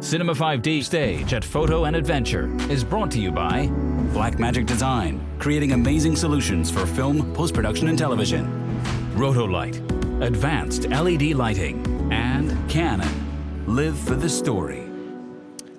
Cinema 5D Stage at Photo and Adventure is brought to you by Blackmagic Design, creating amazing solutions for film, post-production, and television. Rotolite, advanced LED lighting, and Canon. Live for the story.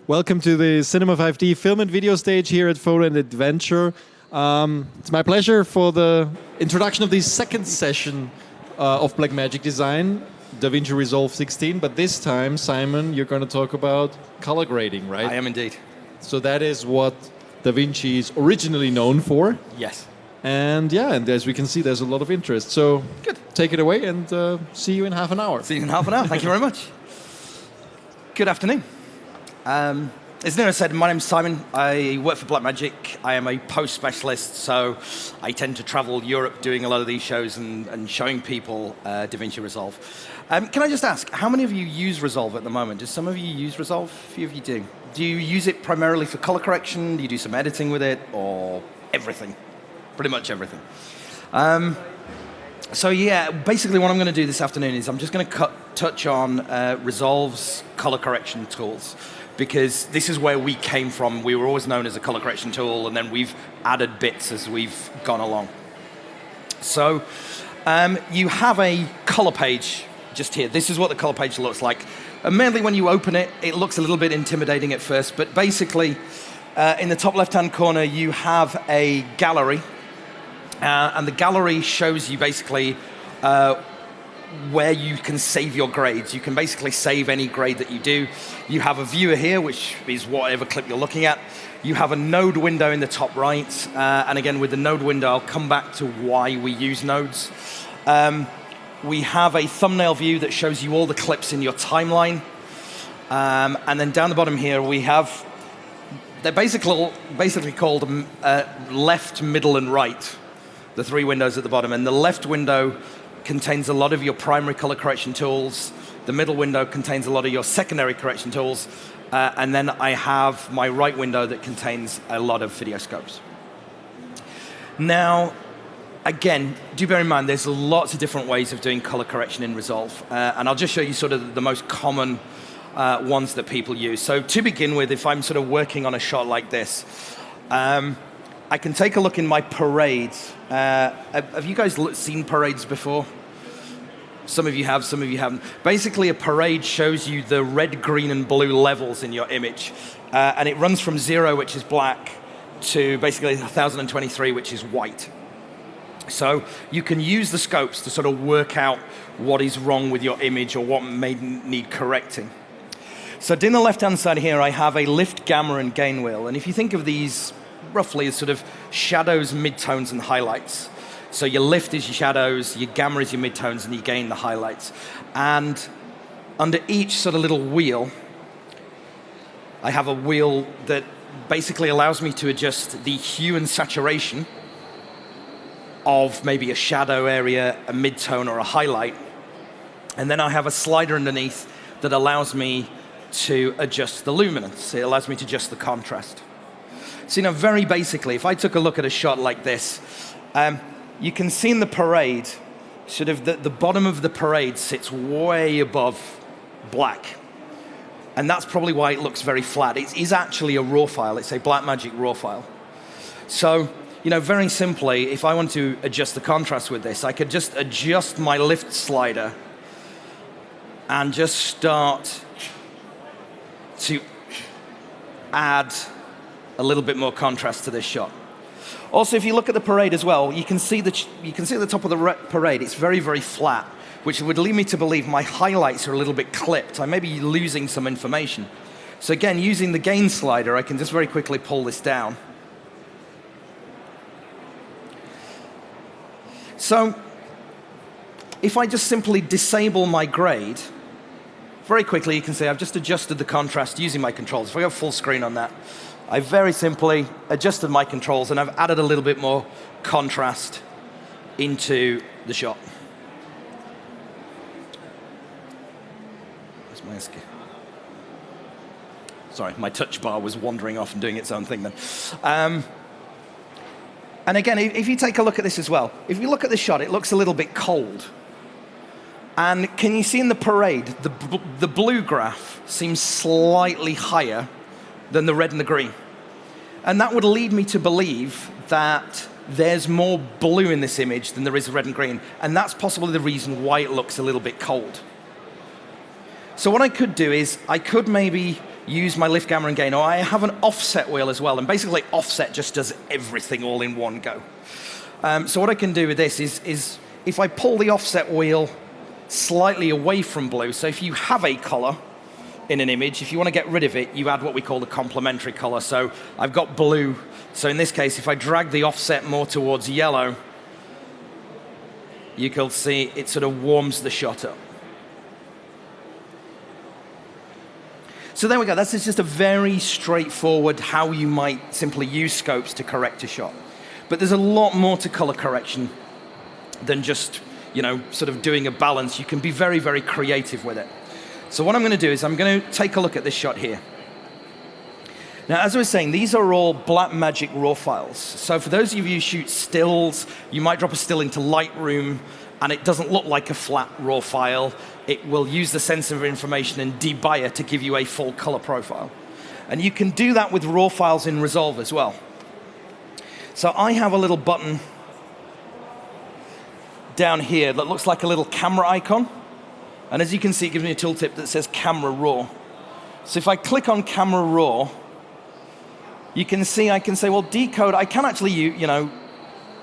Welcome to the Cinema 5D film and video stage here at Photo and Adventure. It's my pleasure for the introduction of the second session of Blackmagic Design, DaVinci Resolve 16, but this time, Simon, you're going to talk about color grading, right? I am indeed. So that is what DaVinci is originally known for. Yes. And yeah, and as we can see, there's a lot of interest. So good. Take it away and see you in half an hour. See you in half an hour. Thank you very much. Good afternoon. As Nina said, my name's Simon. I work for Blackmagic. I am a post specialist, so I tend to travel Europe doing a lot of these shows and showing people DaVinci Resolve. Can I just ask, how many of you use Resolve at the moment? Do some of you use Resolve? A few of you do. Do you use it primarily for color correction? Do you do some editing with it? Or everything? Pretty much everything. So yeah, basically what I'm going to do this afternoon is I'm just going to touch on Resolve's color correction tools, because this is where we came from. We were always known as a color correction tool, and then we've added bits as we've gone along. So you have a color page just here. This is what the color page looks like. And mainly when you open it, it looks a little bit intimidating at first, but basically in the top left-hand corner, you have a gallery, and the gallery shows you basically where you can save your grades. You can basically save any grade that you do. You have a viewer here, which is whatever clip you're looking at. You have a node window in the top right. And again, with the node window, I'll come back to why we use nodes. We have a thumbnail view that shows you all the clips in your timeline. And then down the bottom here, we have, they're basically called left, middle, and right, the three windows at the bottom. And the left window contains a lot of your primary color correction tools. The middle window contains a lot of your secondary correction tools. And then I have my right window that contains a lot of video scopes. Now, again, do bear in mind, there's lots of different ways of doing color correction in Resolve. And I'll just show you sort of the most common ones that people use. So to begin with, if I'm sort of working on a shot like this, I can take a look in my parades. Have you guys seen parades before? Some of you have, some of you haven't. Basically, a parade shows you the red, green, and blue levels in your image. And it runs from 0, which is black, to basically 1023, which is white. So you can use the scopes to sort of work out what is wrong with your image or what may need correcting. So in the left-hand side here, I have a lift, gamma, and gain wheel. And if you think of these roughly as sort of shadows, midtones, and highlights. So your lift is your shadows, your gamma is your midtones, and your gain the highlights. And under each sort of little wheel, I have a wheel that basically allows me to adjust the hue and saturation of maybe a shadow area, a midtone, or a highlight. And then I have a slider underneath that allows me to adjust the luminance. It allows me to adjust the contrast. So, very basically, if I took a look at a shot like this, you can see in the parade, sort of the bottom of the parade sits way above black. And that's probably why it looks very flat. It is actually a raw file. It's a Blackmagic raw file. So, very simply, if I want to adjust the contrast with this, I could just adjust my lift slider and just start to add a little bit more contrast to this shot. Also, if you look at the parade as well, you can see at the top of the parade, it's very, very flat, which would lead me to believe my highlights are a little bit clipped. I may be losing some information. So again, using the gain slider, I can just very quickly pull this down. So if I just simply disable my grade, very quickly you can see I've just adjusted the contrast using my controls. If I go full screen on that, I very simply adjusted my controls and I've added a little bit more contrast into the shot. Where's my escape? Sorry, my touch bar was wandering off and doing its own thing then. And again, if you take a look at this as well, if you look at this shot, it looks a little bit cold. And can you see in the parade, the blue graph seems slightly higher than the red and the green. And that would lead me to believe that there's more blue in this image than there is red and green. And that's possibly the reason why it looks a little bit cold. So what I could do is, I could maybe use my lift, gamma, and gain, or I have an offset wheel as well. And basically, offset just does everything all in one go. So what I can do with this is if I pull the offset wheel slightly away from blue, so if you have a color in an image, if you want to get rid of it, you add what we call the complementary color. So I've got blue. So in this case, if I drag the offset more towards yellow, you can see it sort of warms the shot up. So there we go. That's just a very straightforward how you might simply use scopes to correct a shot. But there's a lot more to color correction than just, sort of doing a balance. You can be very, very creative with it. So what I'm going to do is I'm going to take a look at this shot here. Now, as I was saying, these are all Blackmagic raw files. So for those of you who shoot stills, you might drop a still into Lightroom, and it doesn't look like a flat raw file. It will use the sensor information and debuyer to give you a full color profile. And you can do that with raw files in Resolve as well. So I have a little button down here that looks like a little camera icon. And as you can see, it gives me a tooltip that says Camera Raw. So if I click on Camera Raw, you can see I can say, well, decode. I can actually,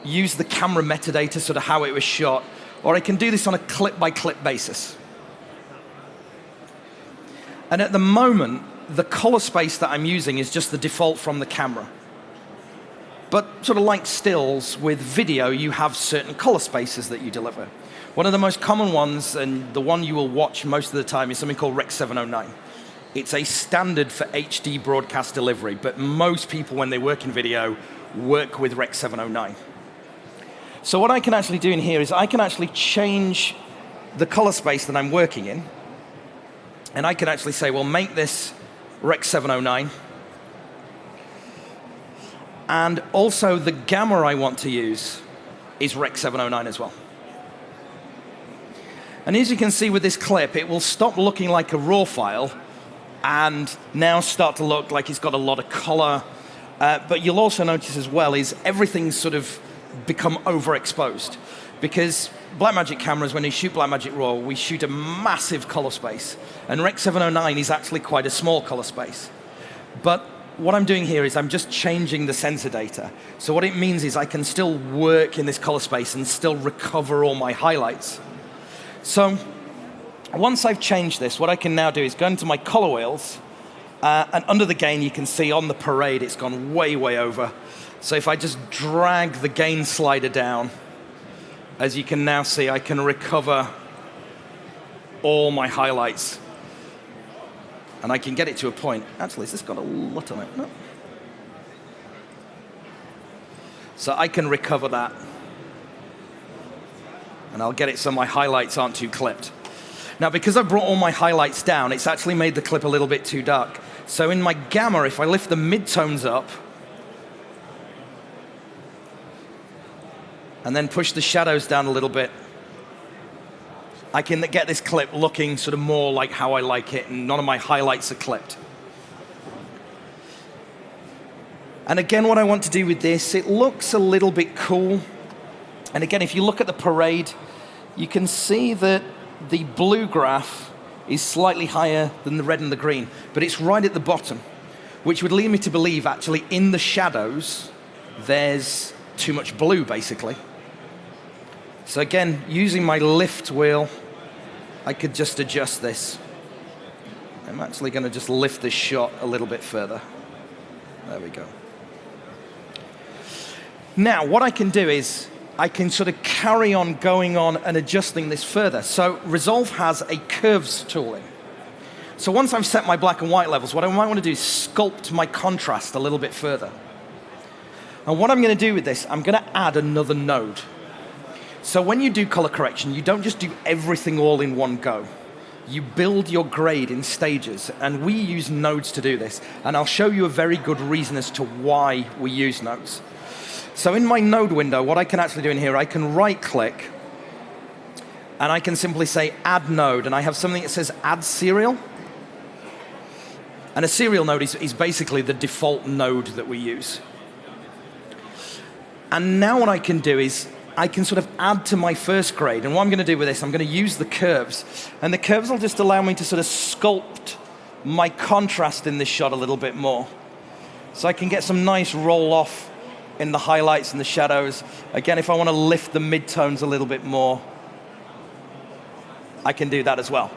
use the camera metadata, sort of how it was shot, or I can do this on a clip-by-clip basis. And at the moment, the color space that I'm using is just the default from the camera. But sort of like stills, with video, you have certain color spaces that you deliver. One of the most common ones, and the one you will watch most of the time, is something called Rec. 709. It's a standard for HD broadcast delivery, but most people, when they work in video, work with Rec. 709. So what I can actually do in here is I can actually change the color space that I'm working in, and I can actually say, well, make this Rec. 709, and also the gamma I want to use is Rec. 709 as well. And as you can see with this clip, it will stop looking like a raw file and now start to look like it's got a lot of color. But you'll also notice as well is everything's sort of become overexposed. Because Blackmagic cameras, when they shoot Blackmagic RAW, we shoot a massive color space. And Rec. 709 is actually quite a small color space. But what I'm doing here is I'm just changing the sensor data. So what it means is I can still work in this color space and still recover all my highlights. So once I've changed this, what I can now do is go into my color wheels, and under the gain, you can see on the parade, it's gone way, way over. So if I just drag the gain slider down, as you can now see, I can recover all my highlights. And I can get it to a point. Actually, has this got a lot on it? No. So I can recover that. And I'll get it so my highlights aren't too clipped. Now, because I've brought all my highlights down, it's actually made the clip a little bit too dark. So in my gamma, if I lift the midtones up, and then push the shadows down a little bit, I can get this clip looking sort of more like how I like it, and none of my highlights are clipped. And again, what I want to do with this, it looks a little bit cool. And again, if you look at the parade, you can see that the blue graph is slightly higher than the red and the green, but it's right at the bottom, which would lead me to believe actually in the shadows, there's too much blue, basically. So again, using my lift wheel, I could just adjust this. I'm actually going to just lift this shot a little bit further. There we go. Now, what I can do is I can sort of carry on going on and adjusting this further. So Resolve has a curves tool in. So once I've set my black and white levels, what I might want to do is sculpt my contrast a little bit further. And what I'm going to do with this, I'm going to add another node. So when you do color correction, you don't just do everything all in one go. You build your grade in stages, and we use nodes to do this. And I'll show you a very good reason as to why we use nodes. So in my node window, what I can actually do in here, I can right-click, and I can simply say add node, and I have something that says add serial. And a serial node is basically the default node that we use. And now what I can do is I can sort of add to my first grade. And what I'm going to do with this, I'm going to use the curves. And the curves will just allow me to sort of sculpt my contrast in this shot a little bit more. So I can get some nice roll off in the highlights and the shadows. Again, if I want to lift the midtones a little bit more, I can do that as well.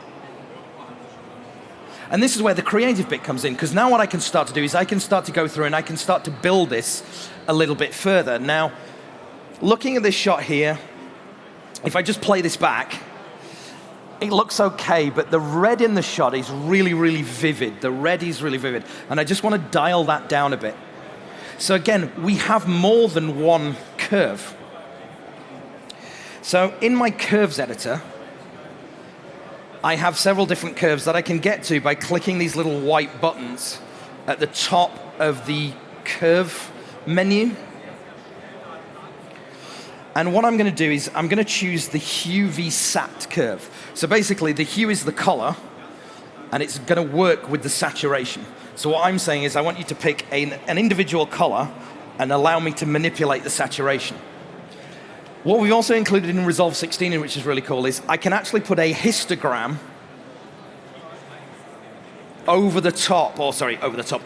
And this is where the creative bit comes in, because now what I can start to do is I can start to go through and I can start to build this a little bit further. Now, looking at this shot here, if I just play this back, it looks okay, but the red in the shot is really, really vivid. The red is really vivid, and I just want to dial that down a bit. So again, we have more than one curve. So in my curves editor, I have several different curves that I can get to by clicking these little white buttons at the top of the curve menu. And what I'm going to do is I'm going to choose the hue v sat curve. So basically, the hue is the color, and it's going to work with the saturation. So what I'm saying is I want you to pick an individual color and allow me to manipulate the saturation. What we've also included in Resolve 16, which is really cool, is I can actually put a histogram over the top,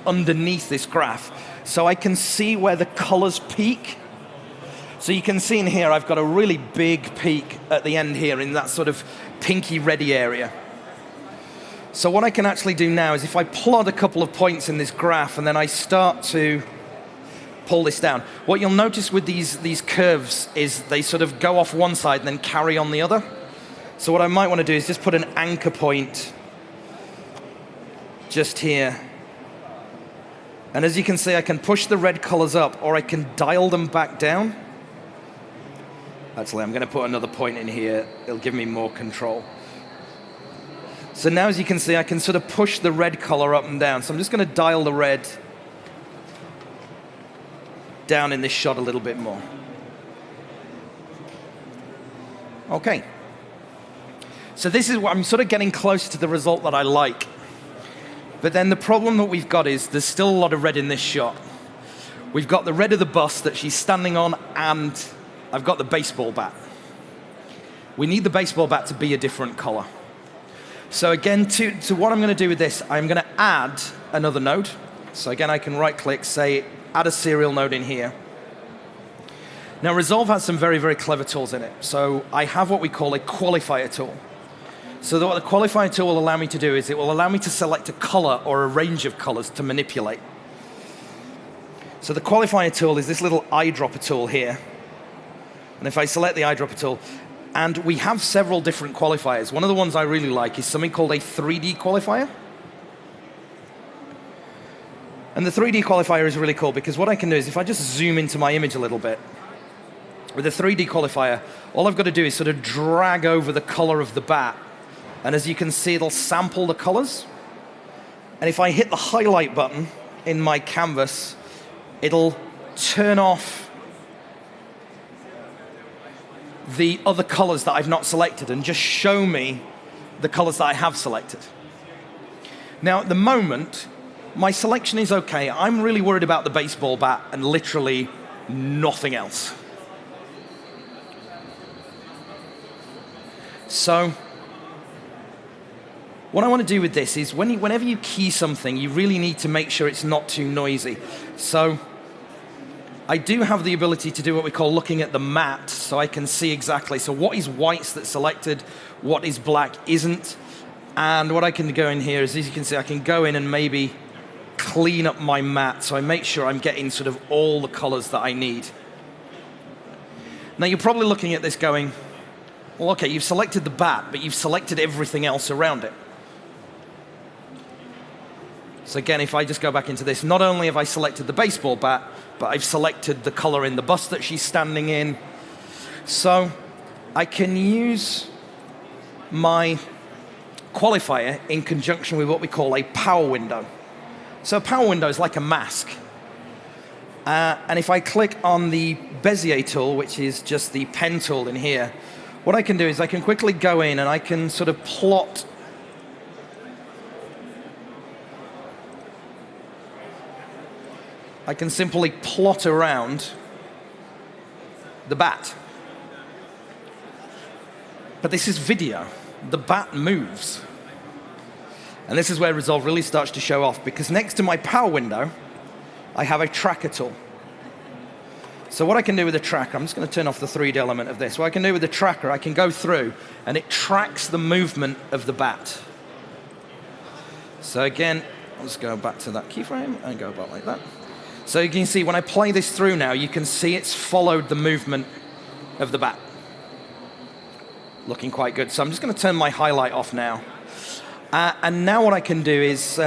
underneath this graph, so I can see where the colors peak. So you can see in here, I've got a really big peak at the end here in that sort of pinky reddy area. So what I can actually do now is if I plot a couple of points in this graph and then I start to pull this down, what you'll notice with these curves is they sort of go off one side and then carry on the other. So what I might want to do is just put an anchor point just here. And as you can see, I can push the red colors up or I can dial them back down. Actually, I'm going to put another point in here. It'll give me more control. So now, as you can see, I can sort of push the red color up and down. So I'm just going to dial the red down in this shot a little bit more. Okay. So this is what I'm sort of getting close to the result that I like. But then the problem that we've got is there's still a lot of red in this shot. We've got the red of the bus that she's standing on, and I've got the baseball bat. We need the baseball bat to be a different color. So again, to what I'm going to do with this, I'm going to add another node. So again, I can right-click, say, add a serial node in here. Now, Resolve has some very, very clever tools in it. So I have what we call a qualifier tool. So what the qualifier tool will allow me to do is it will allow me to select a color or a range of colors to manipulate. So the qualifier tool is this little eyedropper tool here. And if I select the eyedropper tool, and we have several different qualifiers. One of the ones I really like is something called a 3D qualifier. And the 3D qualifier is really cool because what I can do is if I just zoom into my image a little bit, with the 3D qualifier, all I've got to do is sort of drag over the color of the bat. And as you can see, it'll sample the colors. And if I hit the highlight button in my canvas, it'll turn off the other colors that I've not selected and just show me the colors that I have selected. Now, at the moment, my selection is okay. I'm really worried about the baseball bat and literally nothing else. So what I want to do with this is whenever you key something, you really need to make sure it's not too noisy. So I do have the ability to do what we call looking at the matte, so I can see exactly, so what is whites that's selected, what is black isn't, and what I can go in here is, as you can see, I can go in and maybe clean up my matte, so I make sure I'm getting sort of all the colors that I need. Now you're probably looking at this going, well, okay, you've selected the bat, but you've selected everything else around it. So again, if I just go back into this, not only have I selected the baseball bat, but I've selected the color in the bus that she's standing in. So I can use my qualifier in conjunction with what we call a power window. So a power window is like a mask. And if I click on the Bezier tool, which is just the pen tool in here, what I can do is I can quickly go in and I can sort of plot I can simply plot around the bat. But this is video. The bat moves. And this is where Resolve really starts to show off, because next to my power window, I have a tracker tool. So what I can do with the tracker, I'm just going to turn off the 3D element of this. What I can do with the tracker, I can go through and it tracks the movement of the bat. So again, let's go back to that keyframe and go about like that. So you can see when I play this through now, you can see it's followed the movement of the bat. Looking quite good. So I'm just going to turn my highlight off now. And now what I can do is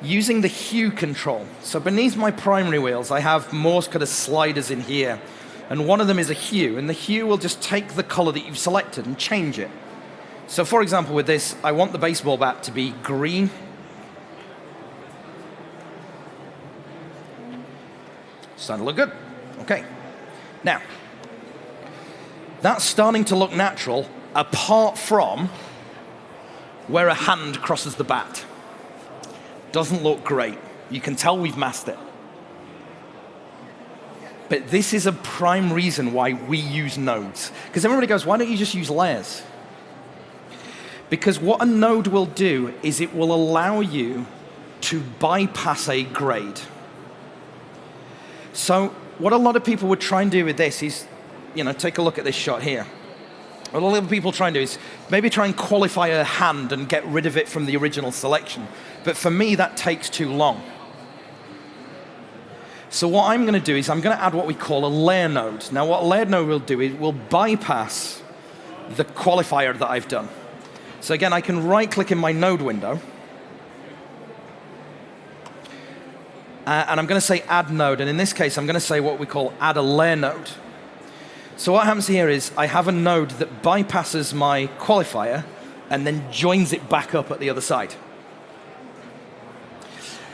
using the hue control. So beneath my primary wheels, I have more kind of sliders in here. And one of them is a hue. And the hue will just take the color that you've selected and change it. So for example, with this, I want the baseball bat to be green. Starting to look good. Okay. Now, that's starting to look natural apart from where a hand crosses the bat. Doesn't look great. You can tell we've masked it. But this is a prime reason why we use nodes. Because everybody goes, why don't you just use layers? Because what a node will do is it will allow you to bypass a grade. So what a lot of people would try and do with this is, take a look at this shot here. What a lot of people try and do is maybe try and qualify a hand and get rid of it from the original selection. But for me, that takes too long. So what I'm going to do is I'm going to add what we call a layer node. Now what a layer node will do is it will bypass the qualifier that I've done. So again, I can right-click in my node window. And I'm going to say add node, and in this case, I'm going to say what we call add a layer node. So what happens here is I have a node that bypasses my qualifier and then joins it back up at the other side.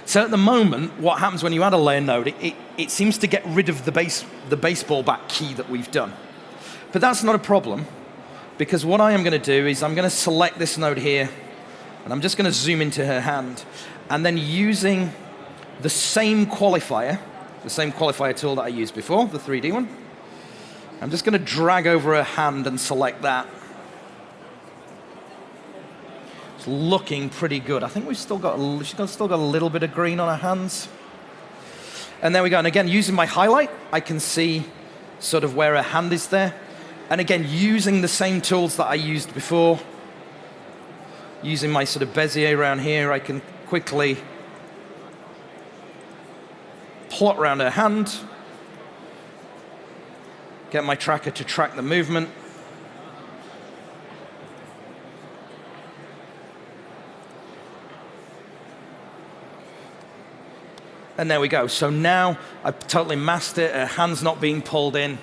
So at the moment, what happens when you add a layer node, it seems to get rid of the baseball bat key that we've done. But that's not a problem, because what I am going to do is I'm going to select this node here, and I'm just going to zoom into her hand, and then using the same qualifier tool that I used before, the 3D one. I'm just going to drag over her hand and select that. It's looking pretty good. I think she's still got a little bit of green on her hands. And there we go. And again, using my highlight, I can see sort of where her hand is there. And again, using the same tools that I used before, using my sort of Bezier around here, I can quickly plot around her hand, get my tracker to track the movement. And there we go. So now I've totally masked it, her hand's not being pulled in.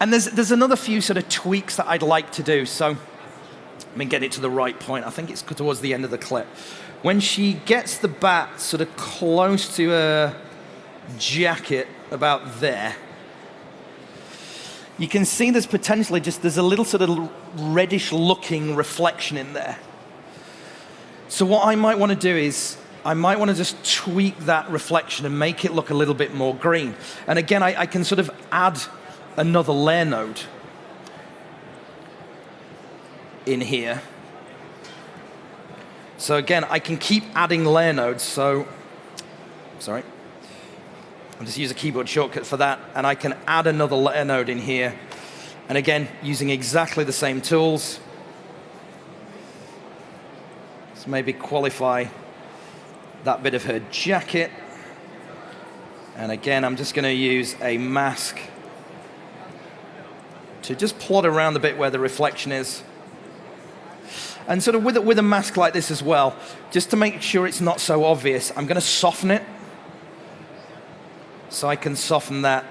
And there's another few sort of tweaks that I'd like to do. So let me get it to the right point. I think it's towards the end of the clip. When she gets the bat sort of close to her jacket about there, you can see there's potentially there's a little sort of reddish looking reflection in there. So what I might want to do is I might want to just tweak that reflection and make it look a little bit more green. And again, I can sort of add another layer node in here. So again, I can keep adding layer nodes. So, sorry. I'll just use a keyboard shortcut for that, and I can add another layer node in here. And again, using exactly the same tools. So maybe qualify that bit of her jacket. And again, I'm just going to use a mask to just plot around the bit where the reflection is. And sort of with a mask like this as well, just to make sure it's not so obvious, I'm going to soften it. So I can soften that.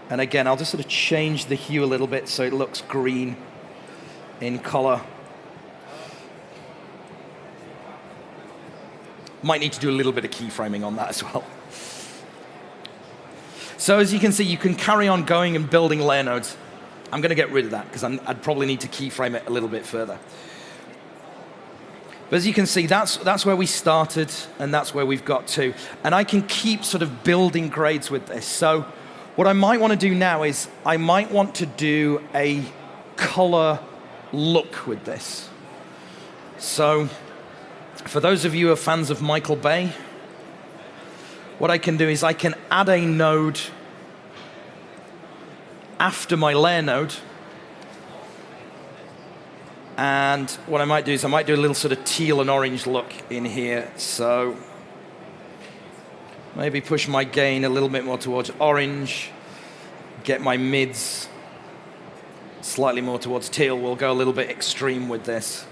And again, I'll just sort of change the hue a little bit so it looks green in color. Might need to do a little bit of keyframing on that as well. So as you can see, you can carry on going and building layer nodes. I'm going to get rid of that because I'd probably need to keyframe it a little bit further. But as you can see, that's where we started, and that's where we've got to. And I can keep sort of building grades with this. So what I might want to do now is I might want to do a color look with this. So for those of you who are fans of Michael Bay, what I can do is I can add a node after my layer node. And what I might do is I might do a little sort of teal and orange look in here. So maybe push my gain a little bit more towards orange, get my mids slightly more towards teal. We'll go a little bit extreme with this.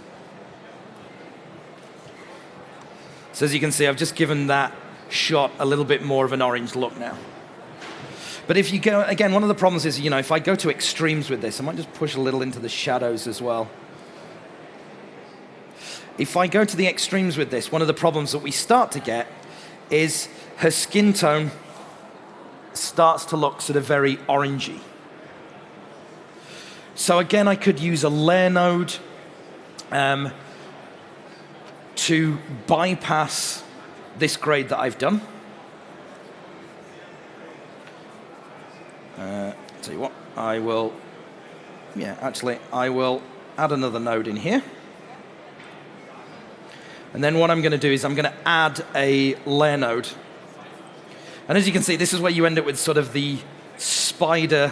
So as you can see, I've just given that shot a little bit more of an orange look now. But if you go, again, one of the problems is, if I go to extremes with this, I might just push a little into the shadows as well. If I go to the extremes with this, one of the problems that we start to get is her skin tone starts to look sort of very orangey. So again, I could use a layer node to bypass this grade that I've done. Tell you what, I will add another node in here. And then what I'm going to do is I'm going to add a layer node. And as you can see, this is where you end up with sort of the spider.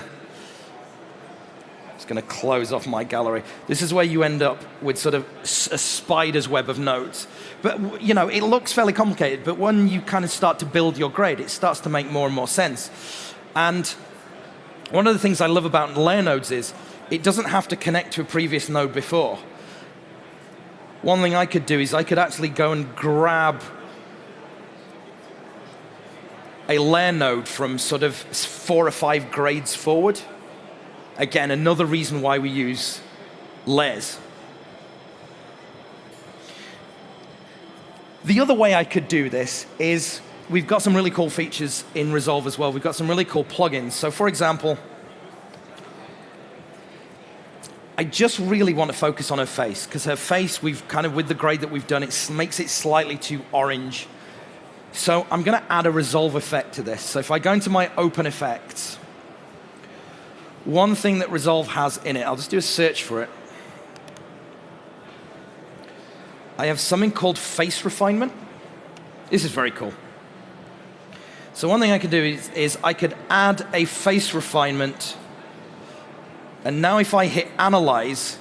It's going to close off my gallery. This is where you end up with sort of a spider's web of nodes. But, it looks fairly complicated, but when you kind of start to build your grade, it starts to make more and more sense. And one of the things I love about layer nodes is it doesn't have to connect to a previous node before. One thing I could do is I could actually go and grab a layer node from sort of 4 or 5 grades forward. Again, another reason why we use layers. The other way I could do this is we've got some really cool features in Resolve as well. We've got some really cool plugins. So for example, I just really want to focus on her face, because her face, we've kind of, with the grade that we've done, it makes it slightly too orange. So I'm going to add a Resolve effect to this. So if I go into my open effects, one thing that Resolve has in it, I'll just do a search for it. I have something called face refinement. This is very cool. So one thing I can do is I could add a face refinement, and now if I hit analyze,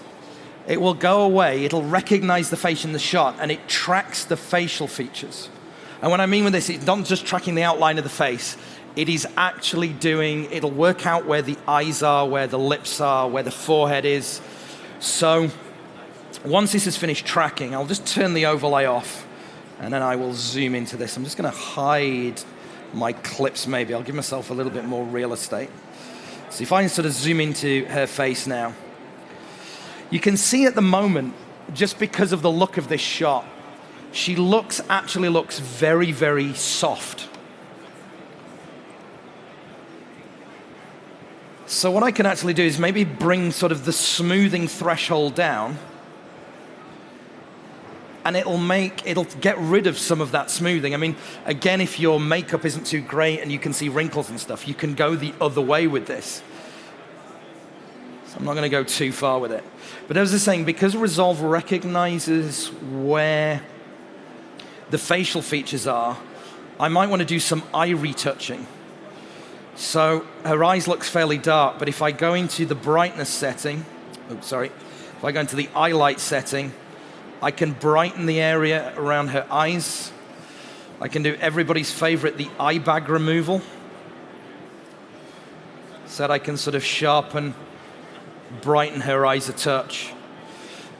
it will go away, it'll recognize the face in the shot, and it tracks the facial features. And what I mean with this, it's not just tracking the outline of the face, it is actually it'll work out where the eyes are, where the lips are, where the forehead is. So once this is finished tracking, I'll just turn the overlay off, and then I will zoom into this. I'm just going to hide my clips maybe. I'll give myself a little bit more real estate. So if I sort of zoom into her face now, you can see at the moment, just because of the look of this shot, she actually looks very, very soft. So what I can actually do is maybe bring sort of the smoothing threshold down, and it'll get rid of some of that smoothing. I mean, again, if your makeup isn't too great and you can see wrinkles and stuff, you can go the other way with this. So I'm not going to go too far with it. But as I was saying, because Resolve recognizes where the facial features are, I might want to do some eye retouching. So her eyes looks fairly dark, but if I go into the brightness setting, if I go into the highlight setting, I can brighten the area around her eyes. I can do everybody's favorite, the eye bag removal. So that I can sort of sharpen, brighten her eyes a touch.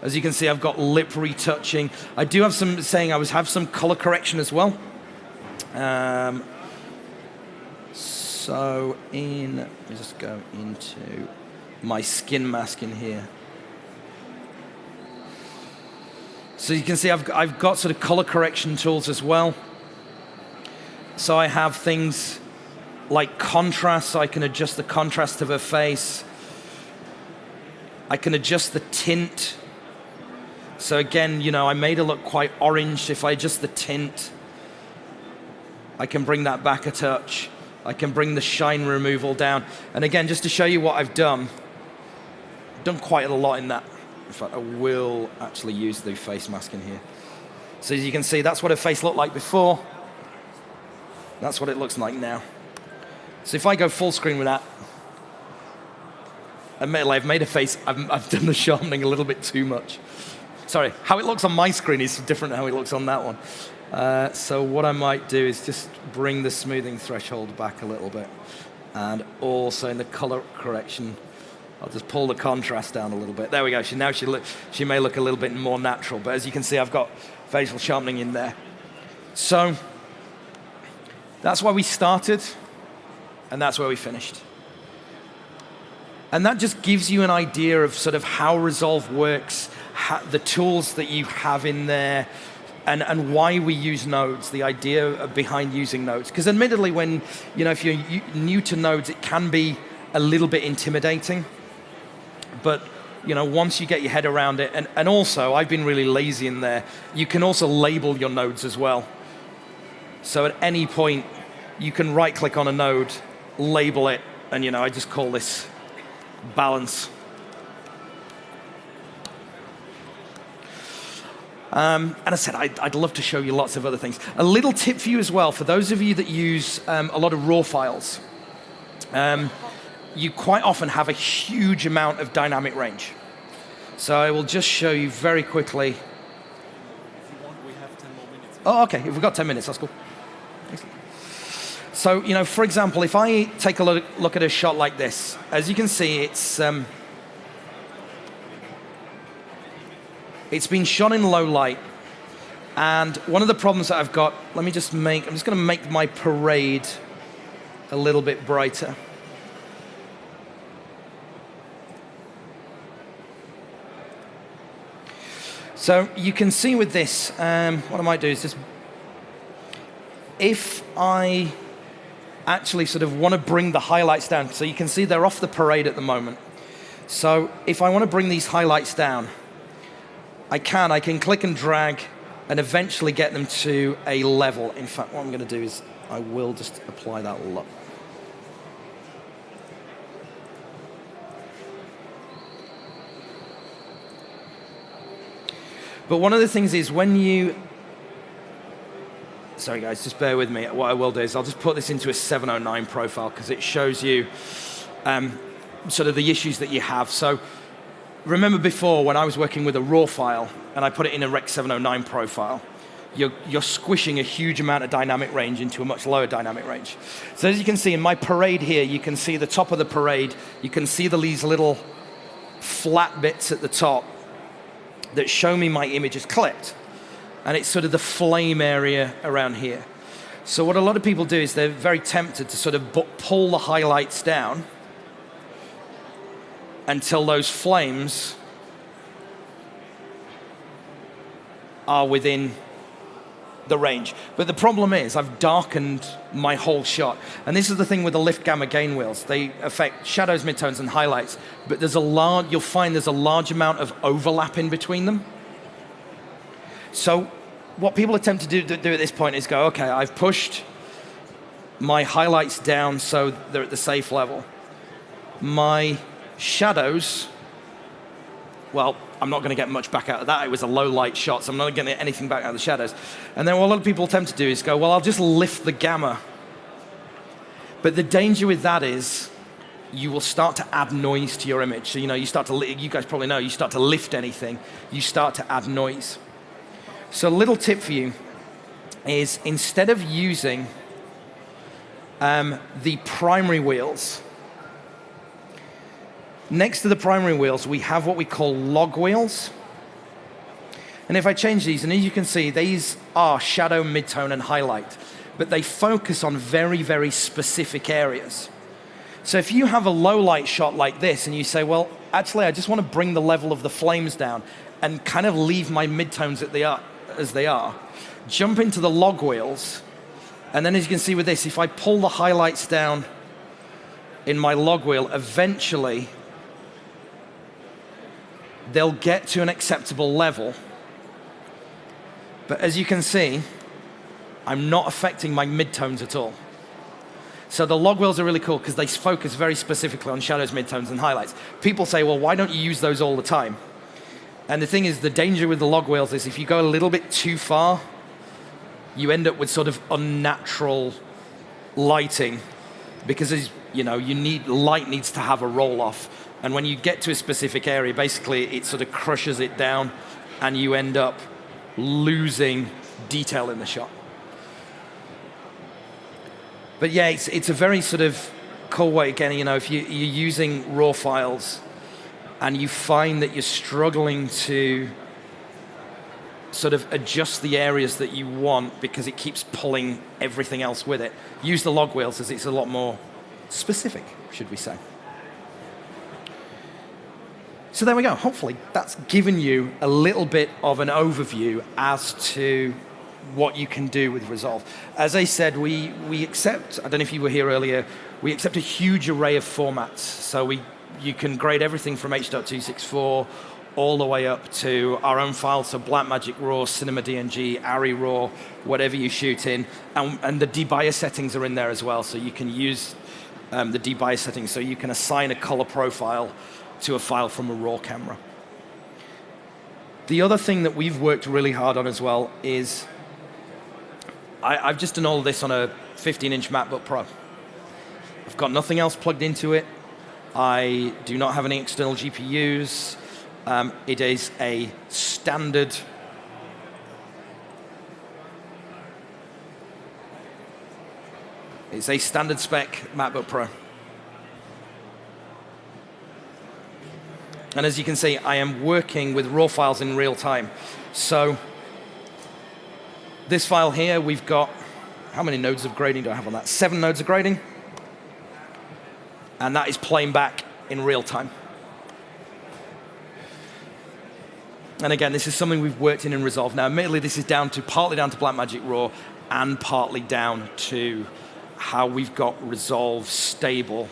As you can see, I've got lip retouching. I do have have some color correction as well. Let me just go into my skin mask in here. So you can see I've got sort of color correction tools as well. So I have things like contrast, so I can adjust the contrast of her face. I can adjust the tint. So again, you know, I made it look quite orange. If I adjust the tint, I can bring that back a touch. I can bring the shine removal down. And again, just to show you what I've done quite a lot in that. In fact, I will actually use the face mask in here. So as you can see, that's what her face looked like before. That's what it looks like now. So if I go full screen with that, admittedly, I've made a face, I've done the sharpening a little bit too much. Sorry, how it looks on my screen is different than how it looks on that one. So what I might do is just bring the smoothing threshold back a little bit. And also in the color correction, I'll just pull the contrast down a little bit. There we go. She may look a little bit more natural, but as you can see, I've got facial sharpening in there. So that's where we started, and that's where we finished. And that just gives you an idea of sort of how Resolve works, the tools that you have in there, and why we use nodes, the idea behind using nodes. Because admittedly, when, you know, if you're new to nodes, it can be a little bit intimidating. But, you know, once you get your head around it, and also, I've been really lazy in there, you can also label your nodes as well. So at any point, you can right-click on a node, label it, and, you know, I just call this balance. And I said, I'd love to show you lots of other things. A little tip for you as well, for those of you that use a lot of raw files, you quite often have a huge amount of dynamic range. So I will just show you very quickly. If you want, we have 10 more minutes. Oh, okay, if we've got 10 minutes, that's cool. Excellent. So, you know, for example, if I take a look at a shot like this, as you can see, it's been shot in low light. And one of the problems that I've got, I'm just going to make my parade a little bit brighter. So you can see with this, what I might do is just, if I actually sort of want to bring the highlights down, so you can see they're off the parade at the moment. So if I want to bring these highlights down, I can click and drag and eventually get them to a level. In fact, what I'm going to do is I will just apply that all up. But one of the things is when you, sorry guys, just bear with me. What I will do is I'll just put this into a 709 profile because it shows you sort of the issues that you have. So remember before when I was working with a raw file and I put it in a Rec 709 profile, you're squishing a huge amount of dynamic range into a much lower dynamic range. So as you can see in my parade here, you can see the top of the parade, you can see these little flat bits at the top that show me my image is clipped. And it's sort of the flame area around here. So what a lot of people do is they're very tempted to sort of pull the highlights down until those flames are within the range. But the problem is I've darkened my whole shot. And this is the thing with the lift gamma gain wheels. They affect shadows, midtones, and highlights. But you'll find there's a large amount of overlap in between them. So what people attempt to do at this point is go, okay, I've pushed my highlights down so they're at the safe level. My shadows, well, I'm not going to get much back out of that. It was a low light shot, so I'm not going to get anything back out of the shadows. And then what a lot of people attempt to do is go, well, I'll just lift the gamma. But the danger with that is you will start to add noise to your image. So, you know, you guys probably know, you start to lift anything, you start to add noise. So a little tip for you is instead of using the primary wheels, next to the primary wheels, we have what we call log wheels. And if I change these, and as you can see, these are shadow, midtone, and highlight, but they focus on very, very specific areas. So if you have a low light shot like this, and you say, well, actually, I just want to bring the level of the flames down and kind of leave my midtones as they are, jump into the log wheels, and then as you can see with this, if I pull the highlights down in my log wheel, eventually they'll get to an acceptable level. But as you can see, I'm not affecting my midtones at all. So the log wheels are really cool because they focus very specifically on shadows, midtones, and highlights. People say, well, why don't you use those all the time? And the thing is, the danger with the log wheels is if you go a little bit too far, you end up with sort of unnatural lighting because, as you know, light needs to have a roll-off. And when you get to a specific area, basically it sort of crushes it down and you end up losing detail in the shot. But yeah, it's a very sort of cool way, again, you know, if you're using raw files and you find that you're struggling to sort of adjust the areas that you want because it keeps pulling everything else with it, use the log wheels as it's a lot more specific, should we say. So there we go. Hopefully that's given you a little bit of an overview as to what you can do with Resolve. As I said, we accept, I don't know if you were here earlier, we accept a huge array of formats. So you can grade everything from H.264 all the way up to our own files, so Blackmagic RAW, Cinema DNG, ARRI RAW, whatever you shoot in. And the debias settings are in there as well, so you can use the debias settings, so you can assign a color profile to a file from a RAW camera. The other thing that we've worked really hard on as well is I've just done all of this on a 15-inch MacBook Pro. I've got nothing else plugged into it. I do not have any external GPUs. It is a standard spec MacBook Pro. And as you can see, I am working with raw files in real time. So this file here, we've got, how many nodes of grading do I have on that? 7 nodes of grading. And that is playing back in real time. And again, this is something we've worked in Resolve. Now, admittedly, this is partly down to Blackmagic RAW and partly down to how we've got Resolve stable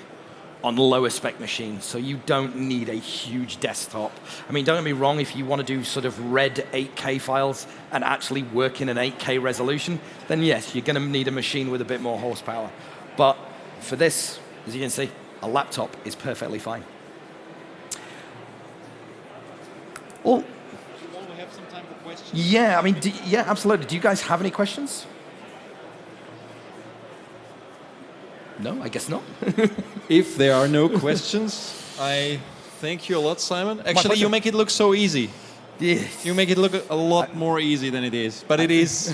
on lower spec machines, so you don't need a huge desktop. I mean, don't get me wrong, if you want to do sort of red 8K files and actually work in an 8K resolution, then yes, you're going to need a machine with a bit more horsepower. But for this, as you can see, a laptop is perfectly fine. Well, Do you want to have some time for questions? yeah, I mean, yeah, absolutely. Do you guys have any questions? No, I guess not. If there are no questions, I thank you a lot, Simon. Actually, you make it look so easy. Yes. You make it look a lot more easy than it is. But it is,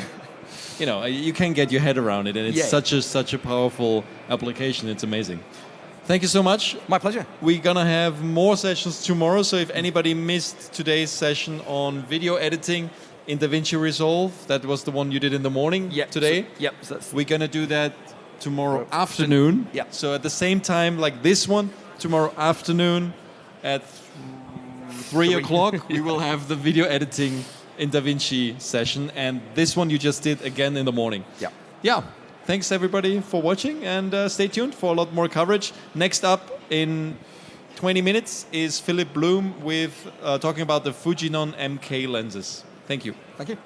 you know, you can get your head around it, and it's such a powerful application. It's amazing. Thank you so much. My pleasure. We're going to have more sessions tomorrow, so if anybody missed today's session on video editing in DaVinci Resolve, that was the one you did in the morning today. So we're going to do that tomorrow afternoon. Yeah. So at the same time like this one, tomorrow afternoon at 3 o'clock, we will have the video editing in DaVinci session. And this one you just did again in the morning. Yeah. Yeah. Thanks everybody for watching, and stay tuned for a lot more coverage. Next up in 20 minutes is Philip Bloom with talking about the Fujinon MK lenses. Thank you. Thank you.